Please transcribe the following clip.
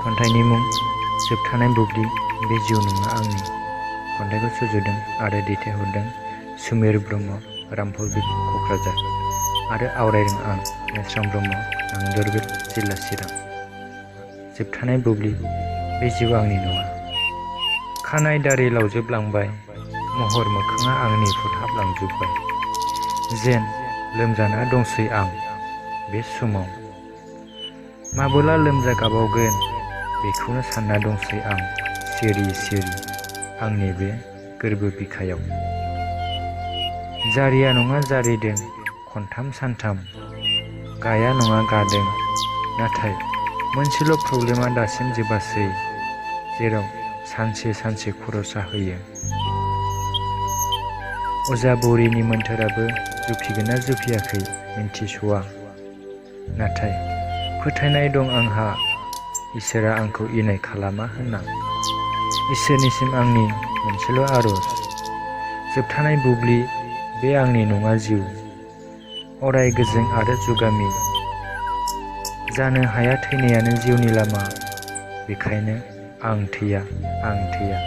खन्थाइनि मुं जोबथानाय बुब्लि बे जिउ नङा आंनि। खन्थाइखौ सुजुदों आरो दैथायहरदों सुमिर ब्रह्म, रामफलबिल, क'क्राझार आरो आवरायदों आं मेस्रां ब्रह्म, नांदरबिल, जिल्ला चिरां। जोबथानाय बुब्लि बे जिउ आंनि नङा। खानाय दारि लावजोबलांबाय, महर मोखाङा आंनि फुरहाबलांजोब्बाय। जेन लोमजाना दंसै आं बे समाव। माबोला लोमजागाबावगोन बेखौनो सानना दंसै आं सिरि सिरि आंनि बे गोरबो बिखायाव। जारिया नङा जारिदों खनथाम सानथाम, गाया नङा गादों, नाथाय मोनसेल' प्रब्लेमा दासिम जोबासै, जेराव सानसे सानसे खर' साहोयो। अजा बौरिनि मोन्थोराबो जुफिगोनना जुफियाखै मिन्थिस'आ, नाथाय फोथायनाय दं आंहा इसोरा आंखौ इनाय खालामा होनना। इसोरनिसिम आंनि मोनसेल' आरज, जोबथानाय बुब्लि बे आंनि नङा जिउ। अराय गोजों आरो जुगामि जानो हाया, थैनायानो जिउनि लामा। बेखायनो आं थैया, आं थैया।